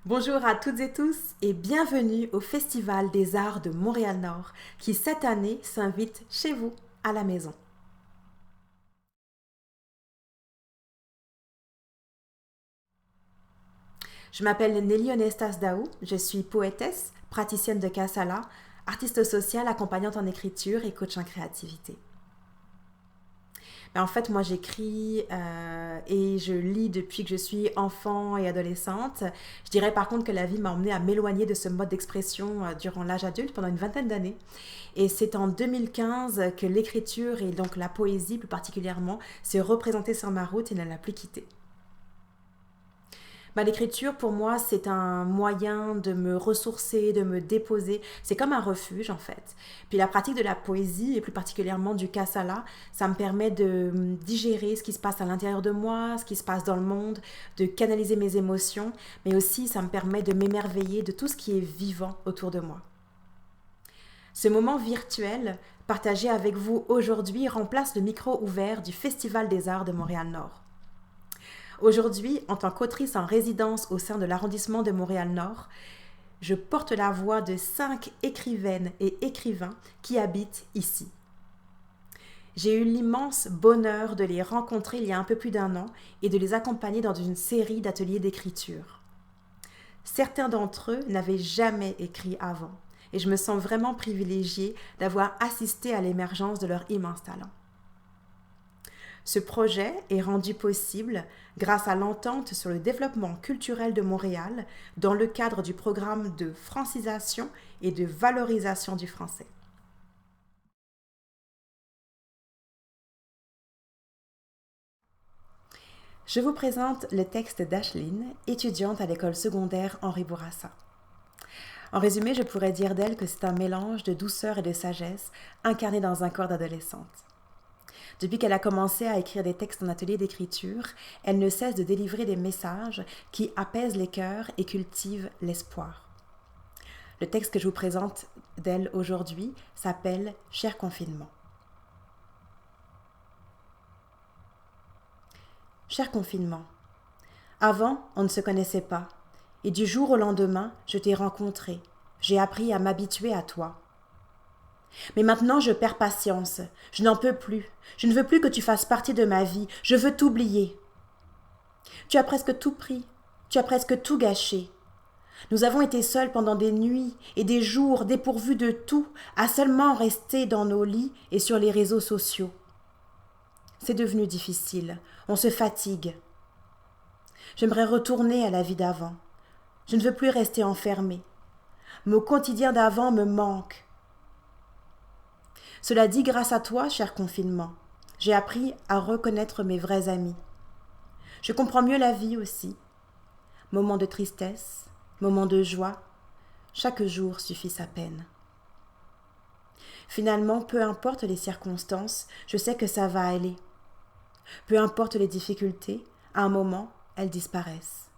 Bonjour à toutes et tous et bienvenue au Festival des Arts de Montréal-Nord qui cette année s'invite chez vous, à la maison. Je m'appelle Nelly Onestas Daou, je suis poétesse, praticienne de Kasala, artiste sociale, accompagnante en écriture et coach en créativité. En fait, moi j'écris et je lis depuis que je suis enfant et adolescente. Je dirais par contre que la vie m'a emmenée à m'éloigner de ce mode d'expression durant l'âge adulte pendant une vingtaine d'années. Et c'est en 2015 que l'écriture et donc la poésie plus particulièrement s'est représentée sur ma route et ne l'a plus quittée. L'écriture, pour moi, c'est un moyen de me ressourcer, de me déposer. C'est comme un refuge, en fait. Puis la pratique de la poésie, et plus particulièrement du kasala, ça me permet de digérer ce qui se passe à l'intérieur de moi, ce qui se passe dans le monde, de canaliser mes émotions, mais aussi ça me permet de m'émerveiller de tout ce qui est vivant autour de moi. Ce moment virtuel, partagé avec vous aujourd'hui, remplace le micro ouvert du Festival des Arts de Montréal-Nord. Aujourd'hui, en tant qu'autrice en résidence au sein de l'arrondissement de Montréal-Nord, je porte la voix de 5 écrivaines et écrivains qui habitent ici. J'ai eu l'immense bonheur de les rencontrer il y a un peu plus d'un an et de les accompagner dans une série d'ateliers d'écriture. Certains d'entre eux n'avaient jamais écrit avant et je me sens vraiment privilégiée d'avoir assisté à l'émergence de leur immense talent. Ce projet est rendu possible grâce à l'entente sur le développement culturel de Montréal dans le cadre du programme de francisation et de valorisation du français. Je vous présente le texte d'Asheline, étudiante à l'école secondaire Henri Bourassa. En résumé, je pourrais dire d'elle que c'est un mélange de douceur et de sagesse incarné dans un corps d'adolescente. Depuis qu'elle a commencé à écrire des textes en atelier d'écriture, elle ne cesse de délivrer des messages qui apaisent les cœurs et cultivent l'espoir. Le texte que je vous présente d'elle aujourd'hui s'appelle « Cher confinement ». Cher confinement, avant, on ne se connaissait pas, et du jour au lendemain, je t'ai rencontré. J'ai appris à m'habituer à toi. Mais maintenant, je perds patience. Je n'en peux plus. Je ne veux plus que tu fasses partie de ma vie. Je veux t'oublier. Tu as presque tout pris. Tu as presque tout gâché. Nous avons été seuls pendant des nuits et des jours dépourvus de tout, à seulement rester dans nos lits et sur les réseaux sociaux. C'est devenu difficile. On se fatigue. J'aimerais retourner à la vie d'avant. Je ne veux plus rester enfermée. Mon quotidien d'avant me manque. Cela dit, grâce à toi, cher confinement, j'ai appris à reconnaître mes vrais amis. Je comprends mieux la vie aussi. Moments de tristesse, moments de joie, chaque jour suffit sa peine. Finalement, peu importe les circonstances, je sais que ça va aller. Peu importe les difficultés, à un moment, elles disparaissent.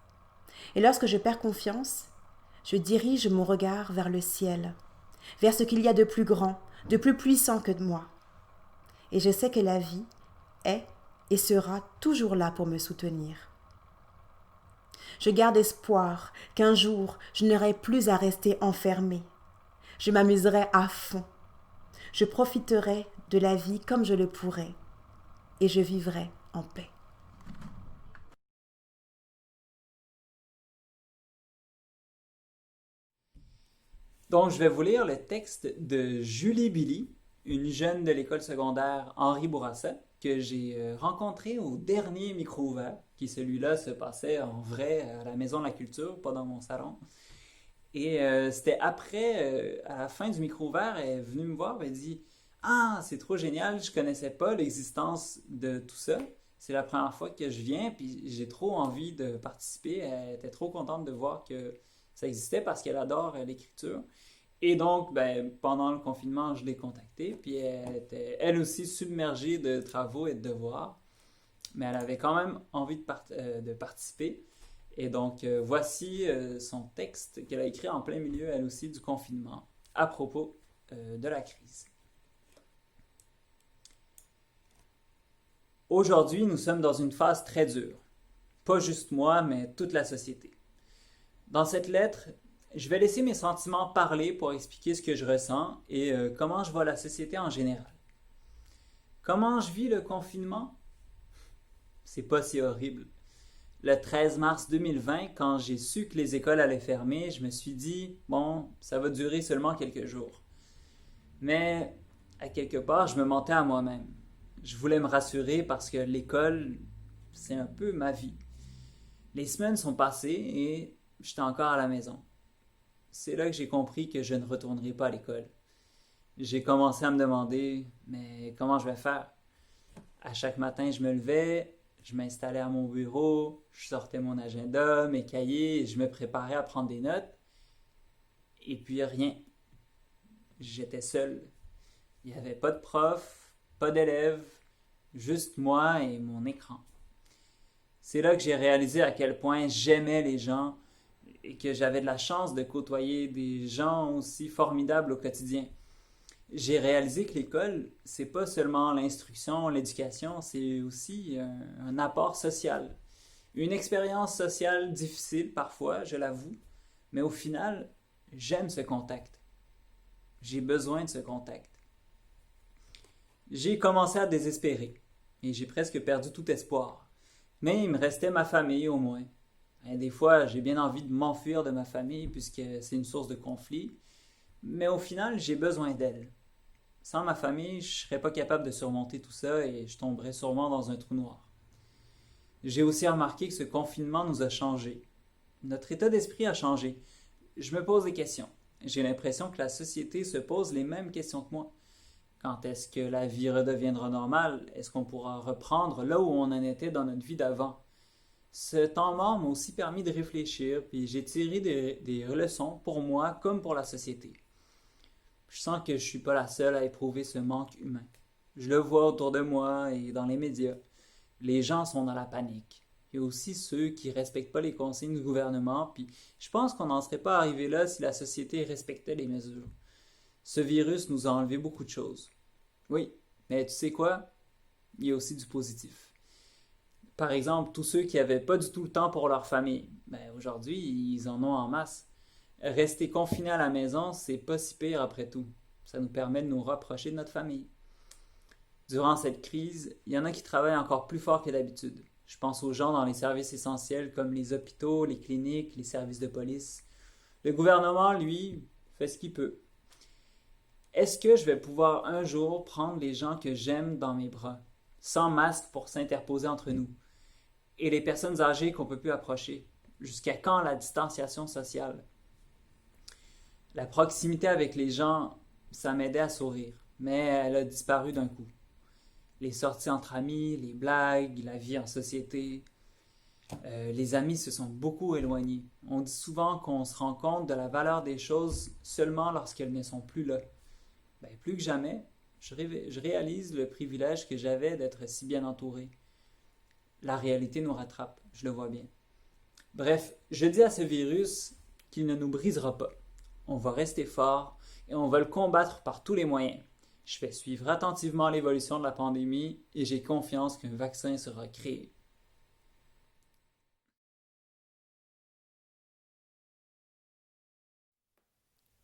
Et lorsque je perds confiance, je dirige mon regard vers le ciel, vers ce qu'il y a de plus grand, de plus puissant que moi. Et je sais que la vie est et sera toujours là pour me soutenir. Je garde espoir qu'un jour, je n'aurai plus à rester enfermée. Je m'amuserai à fond. Je profiterai de la vie comme je le pourrai. Et je vivrai en paix. Donc, je vais vous lire le texte de Julie Billy, une jeune de l'école secondaire Henri Bourassa, que j'ai rencontrée au dernier micro ouvert, qui celui-là se passait en vrai à la Maison de la Culture, pas dans mon salon. Et c'était après, à la fin du micro ouvert, elle est venue me voir, elle dit: Ah, c'est trop génial, je connaissais pas l'existence de tout ça. C'est la première fois que je viens, puis j'ai trop envie de participer. Elle était trop contente de voir que ça existait parce qu'elle adore l'écriture. Et donc, ben, pendant le confinement, je l'ai contactée, puis elle était elle aussi submergée de travaux et de devoirs, mais elle avait quand même envie de participer. Et donc, voici son texte qu'elle a écrit en plein milieu, elle aussi, du confinement, à propos de la crise. Aujourd'hui, nous sommes dans une phase très dure. Pas juste moi, mais toute la société. Dans cette lettre, je vais laisser mes sentiments parler pour expliquer ce que je ressens et comment je vois la société en général. Comment je vis le confinement? C'est pas si horrible. Le 13 mars 2020, quand j'ai su que les écoles allaient fermer, je me suis dit, bon, ça va durer seulement quelques jours. Mais, à quelque part, je me mentais à moi-même. Je voulais me rassurer parce que l'école, c'est un peu ma vie. Les semaines sont passées et j'étais encore à la maison. C'est là que j'ai compris que je ne retournerai pas à l'école. J'ai commencé à me demander, mais comment je vais faire? À chaque matin, je me levais, je m'installais à mon bureau, je sortais mon agenda, mes cahiers, et je me préparais à prendre des notes. Et puis rien. J'étais seul. Il n'y avait pas de prof, pas d'élèves, juste moi et mon écran. C'est là que j'ai réalisé à quel point j'aimais les gens et que j'avais de la chance de côtoyer des gens aussi formidables au quotidien. J'ai réalisé que l'école, c'est pas seulement l'instruction, l'éducation, c'est aussi un apport social. Une expérience sociale difficile parfois, je l'avoue, mais au final, j'aime ce contact. J'ai besoin de ce contact. J'ai commencé à désespérer et j'ai presque perdu tout espoir. Mais il me restait ma famille au moins. Et des fois, j'ai bien envie de m'enfuir de ma famille puisque c'est une source de conflit. Mais au final, j'ai besoin d'elle. Sans ma famille, je ne serais pas capable de surmonter tout ça et je tomberais sûrement dans un trou noir. J'ai aussi remarqué que ce confinement nous a changé. Notre état d'esprit a changé. Je me pose des questions. J'ai l'impression que la société se pose les mêmes questions que moi. Quand est-ce que la vie redeviendra normale? Est-ce qu'on pourra reprendre là où on en était dans notre vie d'avant? Ce temps mort m'a aussi permis de réfléchir, puis j'ai tiré des leçons pour moi comme pour la société. Je sens que je ne suis pas la seule à éprouver ce manque humain. Je le vois autour de moi et dans les médias. Les gens sont dans la panique. Il y a aussi ceux qui ne respectent pas les consignes du gouvernement, puis je pense qu'on n'en serait pas arrivé là si la société respectait les mesures. Ce virus nous a enlevé beaucoup de choses. Oui, mais tu sais quoi? Il y a aussi du positif. Par exemple, tous ceux qui n'avaient pas du tout le temps pour leur famille, aujourd'hui, ils en ont en masse. Rester confiné à la maison, c'est pas si pire après tout. Ça nous permet de nous rapprocher de notre famille. Durant cette crise, il y en a qui travaillent encore plus fort que d'habitude. Je pense aux gens dans les services essentiels comme les hôpitaux, les cliniques, les services de police. Le gouvernement, lui, fait ce qu'il peut. Est-ce que je vais pouvoir un jour prendre les gens que j'aime dans mes bras, sans masque pour s'interposer entre nous, et les personnes âgées qu'on ne peut plus approcher? Jusqu'à quand la distanciation sociale? La proximité avec les gens, ça m'aidait à sourire, mais elle a disparu d'un coup. Les sorties entre amis, les blagues, la vie en société, les amis se sont beaucoup éloignés. On dit souvent qu'on se rend compte de la valeur des choses seulement lorsqu'elles ne sont plus là. Plus que jamais, je réalise le privilège que j'avais d'être si bien entouré. La réalité nous rattrape, je le vois bien. Bref, je dis à ce virus qu'il ne nous brisera pas. On va rester fort et on va le combattre par tous les moyens. Je vais suivre attentivement l'évolution de la pandémie et j'ai confiance qu'un vaccin sera créé.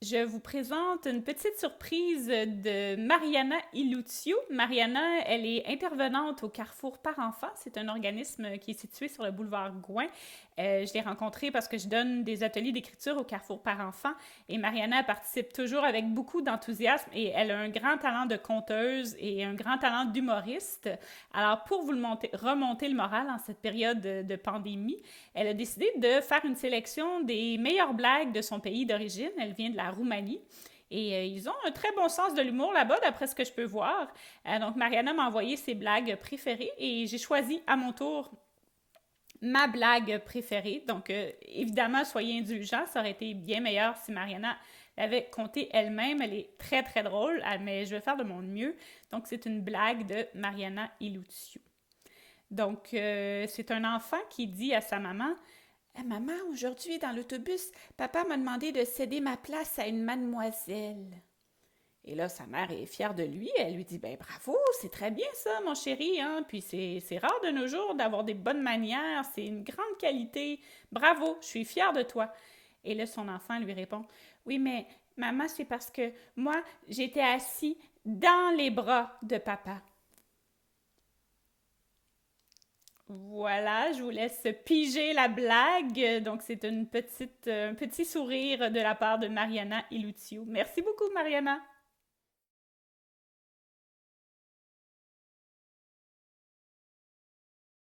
Je vous présente une petite surprise de Mariana Iluccio. Mariana, elle est intervenante au Carrefour par enfants. C'est un organisme qui est situé sur le boulevard Gouin. Je l'ai rencontrée parce que je donne des ateliers d'écriture au Carrefour par enfants. Et Mariana participe toujours avec beaucoup d'enthousiasme et elle a un grand talent de conteuse et un grand talent d'humoriste. Alors, pour vous remonter le moral en cette période de pandémie, elle a décidé de faire une sélection des meilleures blagues de son pays d'origine. Elle vient de la Roumanie. Et ils ont un très bon sens de l'humour là-bas, d'après ce que je peux voir. Donc, Mariana m'a envoyé ses blagues préférées et j'ai choisi à mon tour ma blague préférée. Donc, évidemment, soyez indulgents. Ça aurait été bien meilleur si Mariana l'avait contée elle-même. Elle est très, très drôle, mais je vais faire de mon mieux. Donc, c'est une blague de Mariana Iluccio. Donc, c'est un enfant qui dit à sa maman: Maman, aujourd'hui, dans l'autobus, papa m'a demandé de céder ma place à une mademoiselle. Et là, sa mère est fière de lui. Elle lui dit: bravo, c'est très bien ça, mon chéri. Hein? Puis c'est rare de nos jours d'avoir des bonnes manières. C'est une grande qualité. Bravo, je suis fière de toi. Et là, son enfant lui répond, oui, mais maman, c'est parce que moi, j'étais assis dans les bras de papa. Voilà, je vous laisse piger la blague. Donc, c'est un petit sourire de la part de Mariana Illuccio. Merci beaucoup, Mariana.